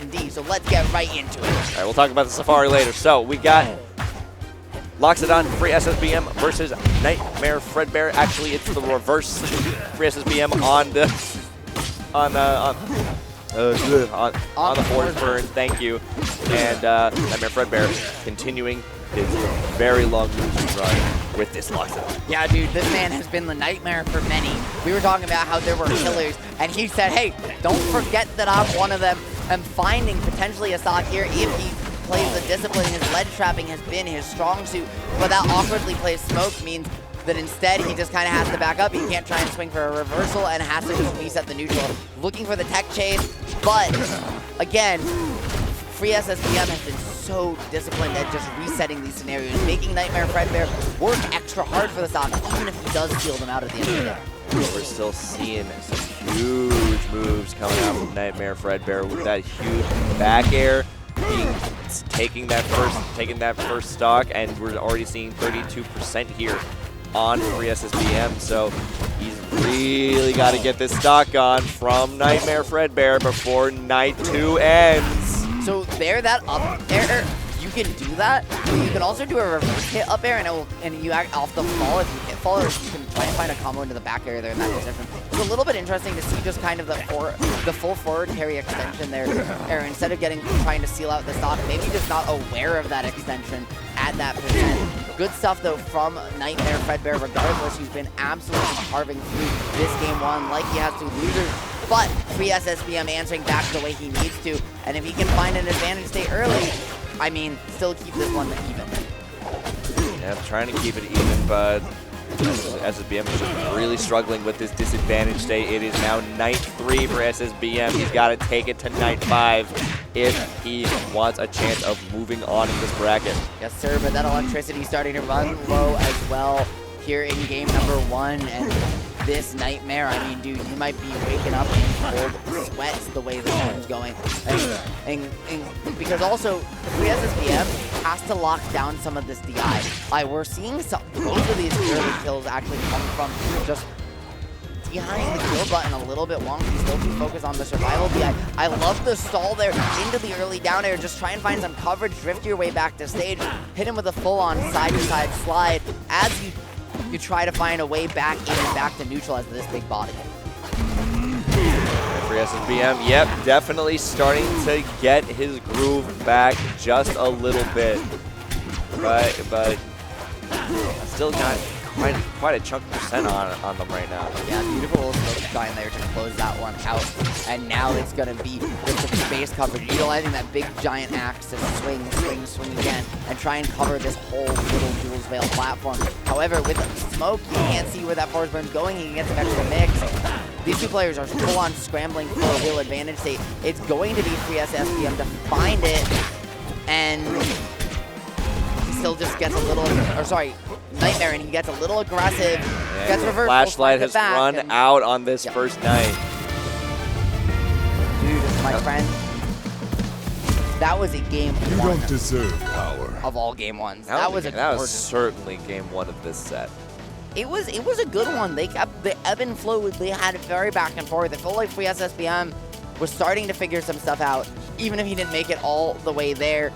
D, so let's get right into it. All right, we'll talk about the Safari later. So we got Loxodon, FreeSSBM versus Nightmare Fredbear. Actually, it's the reverse FreeSSBM on the force burn. Thank you. And Nightmare Fredbear continuing his very long losing run with this Loxodon. Yeah, dude, this man has been the nightmare for many. We were talking about how there were killers, and he said, hey, don't forget that I'm one of them. I'm finding potentially a stock here if he plays the discipline. His ledge trapping has been his strong suit, but that awkwardly placed smoke means that instead he just kind of has to back up. He can't try and swing for a reversal and has to just reset the neutral. Looking for the tech chase, but again, FreeSSBM has been so disciplined at just resetting these scenarios, making Nightmare Fredbear work extra hard for the stock, even if he does steal them out at the end of the day. We're still seeing some huge moves coming out from Nightmare Fredbear with that huge back air, taking that first stock, and we're already seeing 32% here on FreeSSBM. So he's really got to get this stock on from Nightmare Fredbear before night 2 ends. So there, that up air, you can do that. You can also do a reverse hit up air, and you act off the fall. If you hit fall, or you can try and find a combo into the back air there in that position. It's a little bit interesting to see just kind of the full forward carry extension there. Instead of trying to seal out the stock, maybe just not aware of that extension at that percent. Good stuff though from Nightmare Fredbear. Regardless, he's been absolutely carving through this game 1 like he has to losers. But FreeSSBM answering back the way he needs to, and if he can find an advantage state early, I mean, still keep this one even. Yeah, trying to keep it even, but SSBM is just really struggling with this disadvantage state. It is now night 3 for SSBM. He's got to take it to night 5 if he wants a chance of moving on in this bracket. Yes, sir, but that electricity starting to run low as well here in game number 1, and this Nightmare, I mean, dude, you might be waking up in cold sweats the way this one's going. And because also, FreeSSBM has to lock down some of this DI. We're seeing both of these early kills actually come from just behind the kill button a little bit wonky, still too focused on the survival DI. I love the stall there into the early down air. Just try and find some coverage, drift your way back to stage, hit him with a full-on side-to-side slide as you try to find a way back in and back to neutralize this big body. FreeSSBM, yep, definitely starting to get his groove back just a little bit. But still got quite a chunk of percent on them right now. Yeah, beautiful little smoke shine there to close that one out. And now it's going to be with the base coverage, utilizing that big giant axe to swing again, and try and cover this whole little Jules Veil platform. However, with smoke, you can't see where that force burn's going. He can get some extra mix. These two players are full-on scrambling for a real advantage state. It's going to be FreeSSBM to find it, and he still just gets a little, Nightmare, and he gets a little aggressive. Gets reversed. Flashlight has run out on this first night. Dude, my friend, that was a game 1. You don't deserve power. Of all game 1s. That was certainly game 1 of this set. It was a good one. They kept the ebb and flow. They had it very back and forth. It felt like FreeSSBM was starting to figure some stuff out, even if he didn't make it all the way there.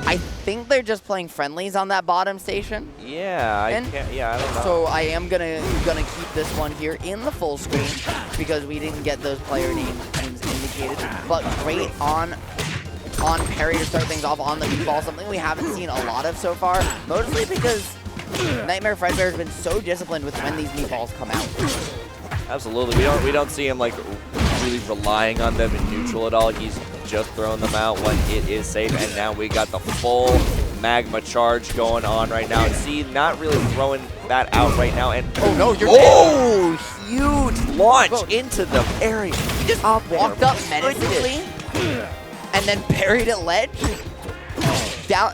I think they're just playing friendlies on that bottom station. Yeah, I don't know. So I am gonna keep this one here in the full screen because we didn't get those player names indicated. But great on parry to start things off on the meatball, something we haven't seen a lot of so far, mostly because Nightmare Fredbear has been so disciplined with when these meatballs come out. Absolutely, we don't see him like really relying on them in neutral at all. He's just throwing them out when it is safe, and now we got the full magma charge going on right now. And see, not really throwing that out right now. And oh no, you're dead. Huge launch into the area. He just walked up menacingly and then parried at ledge down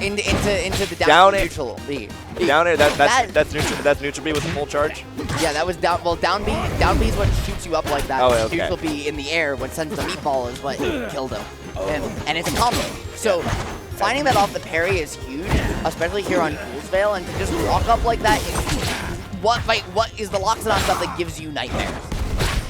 into the down neutral B. Down air, that's neutral B with the full charge? Yeah, that was down. Well, down B is what shoots you up like that. Oh, okay. Neutral B in the air when sends the meatball is what killed him. And it's a combo. So finding that off the parry is huge, especially here on Jules Veil, and to just walk up like that is what is the Loxodon stuff that gives you nightmares.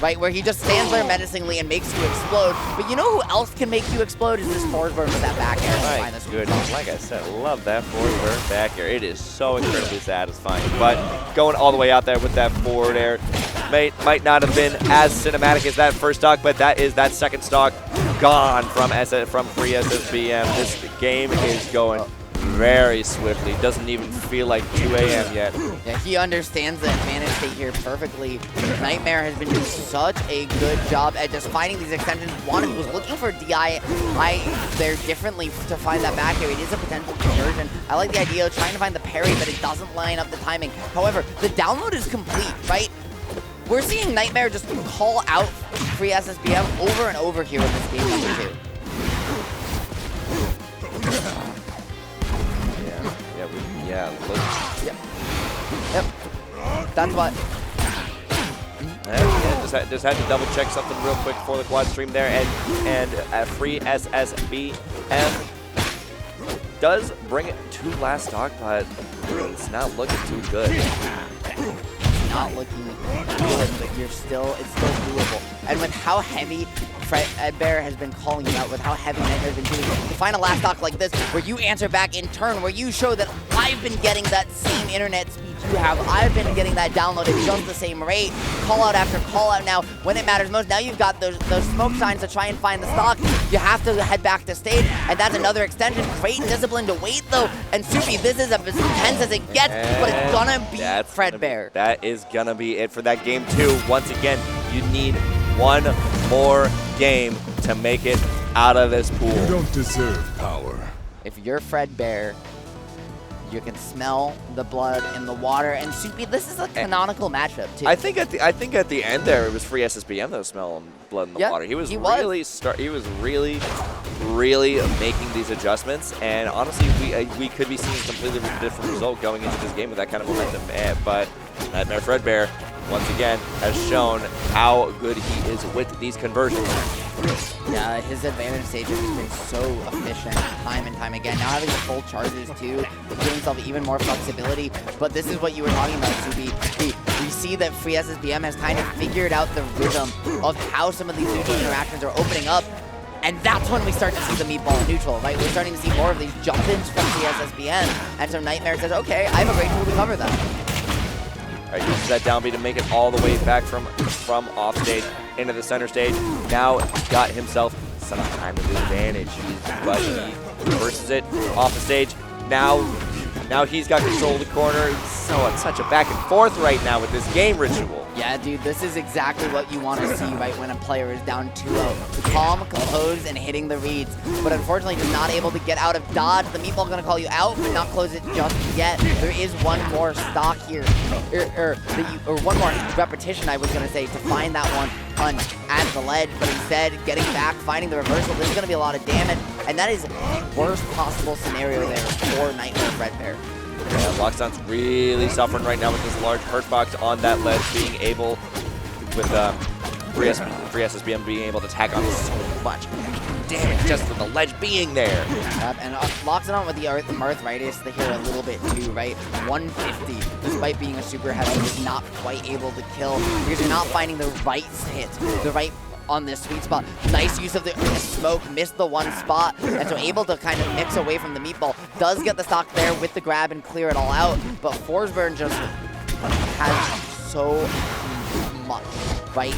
right? Where he just stands there menacingly and makes you explode. But you know who else can make you explode is this forward burn with that back air. Right, good. Like I said, love that forward burn back air. It is so incredibly satisfying. But going all the way out there with that forward air might not have been as cinematic as that first stock, but that second stock gone from FreeSSBM. This game is going very swiftly. Doesn't even feel like 2 a.m. yet. Yeah, he understands the advantage state here perfectly. Nightmare has been doing such a good job at just finding these extensions. One was looking for DI there differently to find that back air. It is a potential conversion. I like the idea of trying to find the parry, but it doesn't line up the timing. However, the download is complete, right? We're seeing Nightmare just call out FreeSSBM over and over here in this game number 2. Yeah, look. Yep. That's what. Yeah, just had to double check something real quick for the quad stream there, and FreeSSBM does bring it to last stock, but it's not looking too good. Not looking good, but it's still doable. And with how heavy FREDBEAR has been calling you out, with how heavy Nightmare has been doing it, to find a last stock like this, where you answer back in turn, where you show that I've been getting that same internet speed you have, I've been getting that download at just the same rate, call out after call out now, when it matters most. Now you've got those smoke signs to try and find the stock. You have to head back to stage, and that's another extension. Great discipline to wait, though. And Soupy, this is as intense as it gets, but it's gonna be FREDBEAR. That is gonna be it for that game 2. Once again, you need one more game to make it out of this pool. You don't deserve power. If you're FREDBEAR, you can smell the blood in the water. And Soupy, this is a canonical matchup too. I think at the end there, it was FreeSSBM that was smelling blood in the water. He was really making these adjustments, and honestly, we could be seeing a completely different result going into this game with that kind of momentum. But Nightmare FREDBEAR, once again, has shown how good he is with these conversions. Yeah, his advantage stage has been so efficient time and time again. Now having the full charges too, giving himself even more flexibility. But this is what you were talking about, Soupy. We see that FreeSSBM has kind of figured out the rhythm of how some of these neutral interactions are opening up. And that's when we start to see the meatball in neutral, right? We're starting to see more of these jump-ins from FreeSSBM. And so Nightmare says, okay, I have a great tool to cover that. All right, uses that down B to make it all the way back from off stage into the center stage. Now got himself some time of advantage, but he reverses it off the stage. Now he's got control of the corner. So it's such a back and forth right now with this game ritual. Yeah, dude, this is exactly what you want to see, right, when a player is down 2-0. Calm, composed, and hitting the reads. But unfortunately, just not able to get out of dodge. The meatball going to call you out, but not close it just yet. There is one more stock here, or one more repetition, I was going to say, to find that one punch at the ledge. But instead, getting back, finding the reversal. This is going to be a lot of damage, and that is the worst possible scenario there for Nightmare FREDBEAR. Yeah, Lockstone's really suffering right now with this large hurt box on that ledge, being able, with FreeSSBM being able to tack on so much damage just for the ledge being there. And Lockstone with the arthritis here a little bit too, right? 150, despite being a super heavy, is not quite able to kill because you're not finding the right hit, the right on this sweet spot. Nice use of the smoke, missed the one spot, and so able to kind of mix away from the meatball. Does get the stock there with the grab and clear it all out, but Forsberg just has so much, right,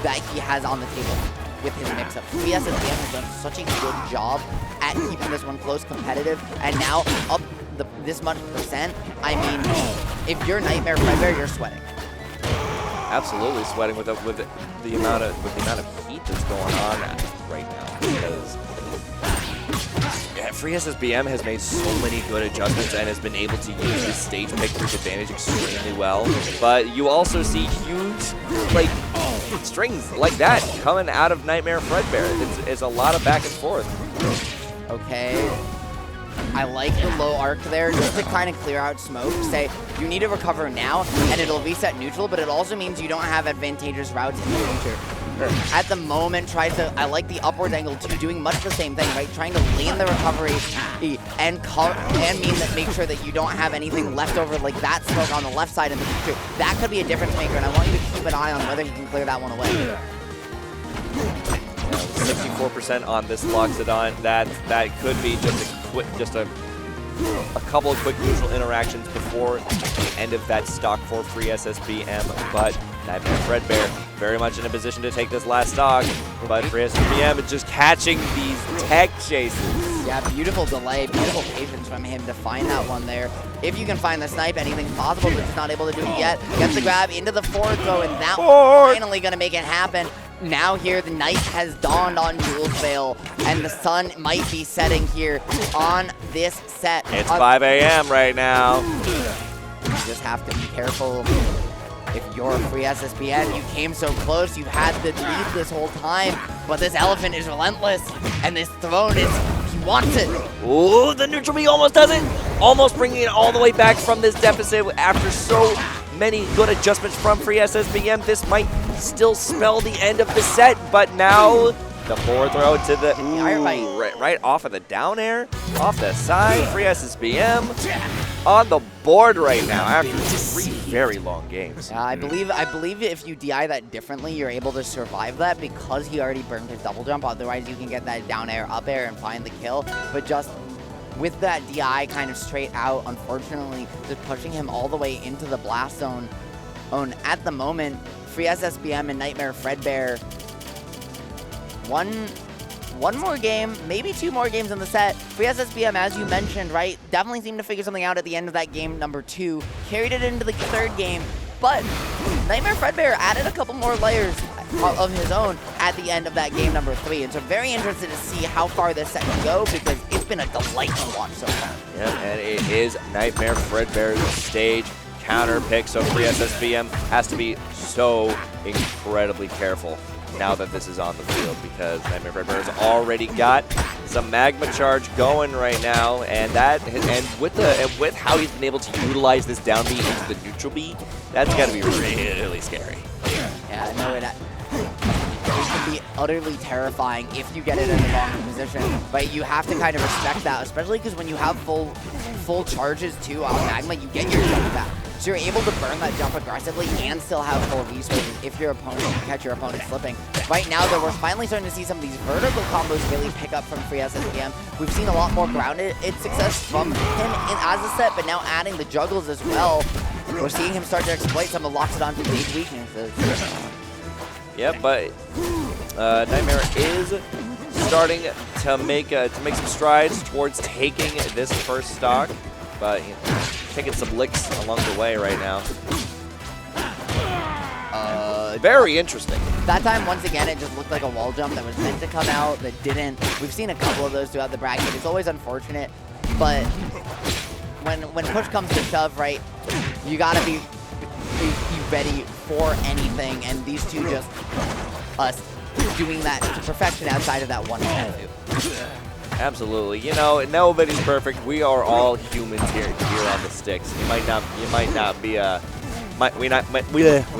that he has on the table with his mix-up. FreeSSBM has done such a good job at keeping this one close, competitive, and now up this much percent. I mean, if you're Nightmare FREDBEAR, you're sweating. Absolutely sweating with the amount of heat that's going on right now, because FreeSSBM has made so many good adjustments and has been able to use his stage pick to his advantage extremely well. But you also see huge strings like that coming out of Nightmare FREDBEAR. It's a lot of back and forth. Okay. I like the low arc there, just to kind of clear out smoke, say, you need to recover now, and it'll reset neutral, but it also means you don't have advantageous routes in the future. at the moment tries to, I like the upwards angle too, doing much the same thing, right? Trying to lean the recovery and make sure that you don't have anything left over like that smoke on the left side in the future. That could be a difference maker, and I want you to keep an eye on whether he can clear that one away. 64% on this Loxodon. That could be just a couple of quick neutral interactions before the end of that stock for FreeSSBM, but Nightmare FREDBEAR very much in a position to take this last stock, but FreeSSBM is just catching these tech chases. Yeah, beautiful delay, beautiful patience from him to find that one there. If you can find the snipe, anything's possible, but he's not able to do it yet. Gets the grab into the forward throw, and that one's finally going to make it happen. Now here, the night has dawned on Jules Vale, and the sun might be setting here on this set. It's 5 a.m. right now. You just have to be careful. If you're FreeSSBM, you came so close, you had the lead this whole time, but this elephant is relentless, and this throne is, he wants it. Ooh, the neutral B almost does it. Almost bringing it all the way back from this deficit after so many good adjustments from FreeSSBM. This might still spell the end of the set, but now the forward throw to the right off of the down air, off the side. FreeSSBM on the board right now after 3 very long games. I believe if you DI that differently, you're able to survive that because he already burned his double jump. Otherwise, you can get that down air, up air, and find the kill. But just with that DI kind of straight out, unfortunately, just pushing him all the way into the blast zone. At the moment, FreeSSBM and Nightmare FREDBEAR, one more game, maybe 2 more games in the set. FreeSSBM, as you mentioned, right, definitely seemed to figure something out at the end of that game number 2. Carried it into the 3rd game, but Nightmare FREDBEAR added a couple more layers of his own at the end of that game number 3. And so very interested to see how far this set can go, because it's been a delight to watch so far. Yeah, and it is Nightmare FREDBEAR's stage counter pick, so FreeSSBM has to be so incredibly careful now that this is on the field, because Nightmare FREDBEAR has already got some magma charge going right now, and with how he's been able to utilize this down B into the neutral B, that's got to be really scary. Yeah, no, it can be utterly terrifying if you get it in the wrong position, but you have to kind of respect that, especially because when you have full charges too on magma, you get your jump back. So you're able to burn that jump aggressively and still have full resources if your opponent can catch your opponent slipping. Right now, though, we're finally starting to see some of these vertical combos really pick up from FreeSSBM. We've seen a lot more grounded success from him as a set, but now adding the juggles as well, we're seeing him start to exploit some of Loxodon's big weaknesses. Yeah, but Nightmare is starting to make some strides towards taking this first stock, but taking some licks along the way right now. Very interesting. That time, once again, it just looked like a wall jump that was meant to come out that didn't. We've seen a couple of those throughout the bracket. It's always unfortunate, but when push comes to shove, right, you gotta be ready for anything, and these two just doing that to perfection outside of that one move. Absolutely. You know, nobody's perfect. We are all humans here on the sticks. We might not be we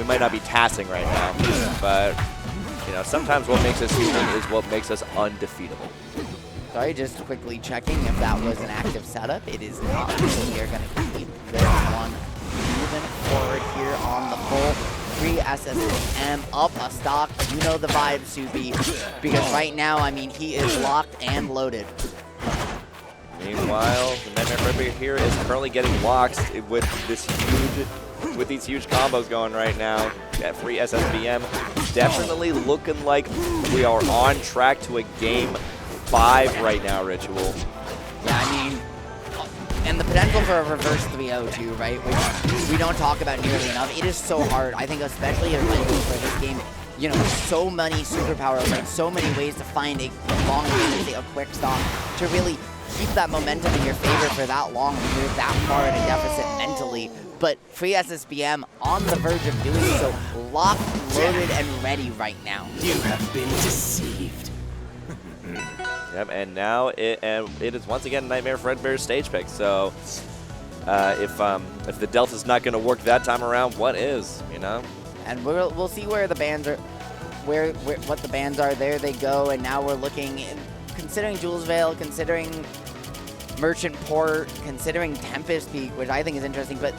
might not be tassing right now, but you know, sometimes what makes us human is what makes us undefeatable. Sorry, just quickly checking if that was an active setup. It is not, so we are going to keep this one moving forward here on the full. FreeSSBM up a stock. You know the vibe, Soupy, because right now, I mean, he is locked and loaded. Meanwhile, the Nightmare FREDBEAR here is currently getting locked with these huge combos going right now. At FreeSSBM, definitely looking like we are on track to a game 5 right now, Ritual. Yeah, I mean, and the potential for a reverse 3-0 too, right? Which we don't talk about nearly enough. It is so hard. I think especially for this game, you know, so many superpowers, like so many ways to find a long game, a quick stop, to really keep that momentum in your favor for that long when you're that far in a deficit mentally. But FreeSSBM on the verge of doing so, locked, loaded, and ready right now. You have been deceived. Yep, and now it is once again Nightmare FREDBEAR's stage pick. So if the Delta's not going to work that time around, what is, you know? And we'll see where the bands are. what the bans are, there they go. And now we're looking, considering Jules Vale, considering Merchant Port, considering Tempest Peak, which I think is interesting. But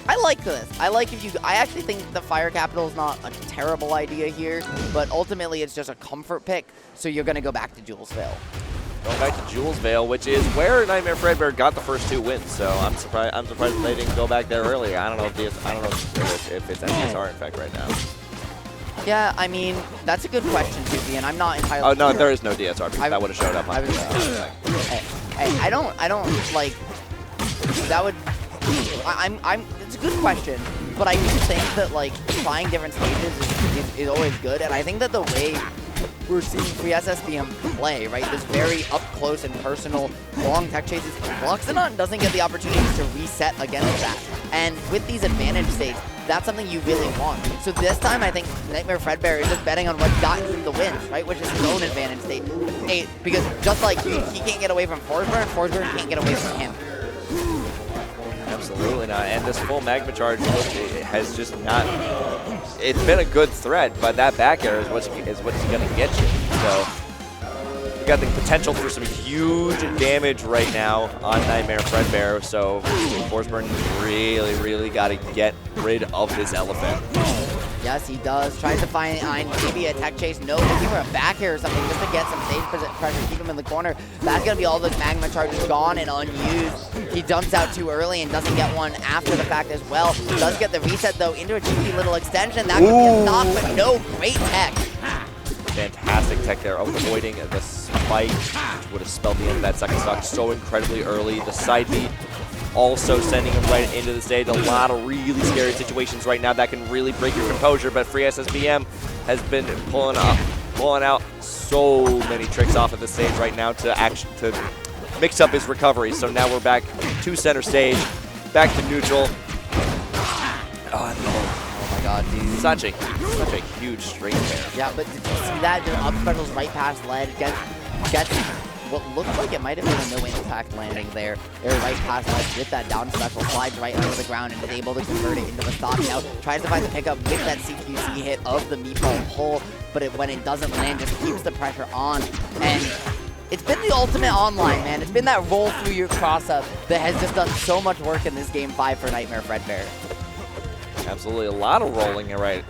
I like this. I actually think the Fire Capital is not a terrible idea here, but ultimately it's just a comfort pick. So you're going to go back to Jules Vale. Going back to Jules Vale, which is where Nightmare Fredbear got the first 2 wins. So I'm surprised they didn't go back there earlier. I don't know if it's NDSR in fact right now. Yeah, I mean, that's a good question, Tupi, and I'm not entirely Oh no, sure. there is no DSR because that would have showed up on Hey, I don't like that would. It's a good question, but I do think that like trying different stages is always good, and I think that the way we're seeing FreeSSBM play, right, this very up close and personal long tech chases, Luxanon doesn't get the opportunities to reset against that, and with these advantage states, that's something you really want. So this time, I think Nightmare Fredbear is just betting on what got him the wins, right? Which is his own advantage state. Because just like he can't get away from FREDBEAR can't get away from him. Absolutely not. And this full Magma Charge has just not... It's been a good threat, but that back air is what's going to get you. So you got the potential for some huge damage right now on Nightmare Fredbear. So Forsburn really got to get rid of this elephant. Yes, he does. Tries to find maybe a tech chase. No, looking for a back air or something just to get some stage pressure, keep him in the corner. That's going to be all those Magma Charges gone and unused. He jumps out too early and doesn't get one after the fact as well. Does get the reset, though, into a cheeky little extension. That could be a knock, but no, great tech. Fantastic tech there, avoiding the spike, which would have spelled the end of that second stock so incredibly early. The side B also sending him right into the stage. A lot of really scary situations right now that can really break your composure, but FreeSSBM has been pulling out so many tricks off of the stage right now to mix up his recovery. So now we're back to center stage, back to neutral. Oh my god, dude. Such a huge straight there. Yeah, but did you see that? The up specials right past ledge, gets what looked like it might have been a no impact landing there. They're right past ledge with that down special, slides right under the ground and is able to convert it into a stock. Now tries to find the pickup with that CQC hit of the meatball pull, but when it doesn't land, just keeps the pressure on. And it's been the ultimate online, man. It's been that roll through your cross-up that has just done so much work in this game 5 for Nightmare Fredbear. Absolutely, a lot of rolling right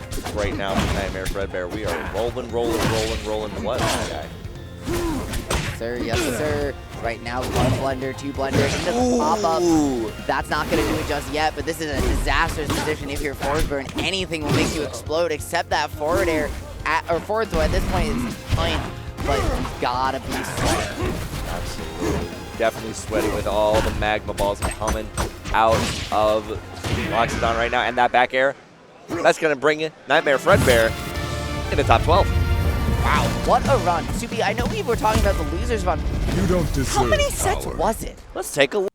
now from Nightmare Fredbear. We are rolling blood on that guy. Yes, sir. Right now, 1 blender, 2 blender, into the pop-up. That's not going to do it just yet, but this is a disastrous position if you're Forsburn. Anything will make you explode except that forward air, or forward throw at this point is fine, but you gotta be sweaty. Absolutely. Definitely sweaty with all the magma balls coming out of Loxodon right now. And that back air, that's going to bring you Nightmare Fredbear in the top 12. Wow, what a run. Subi, I know we were talking about the losers run. You don't deserve How many sets power. was it? Let's take a look.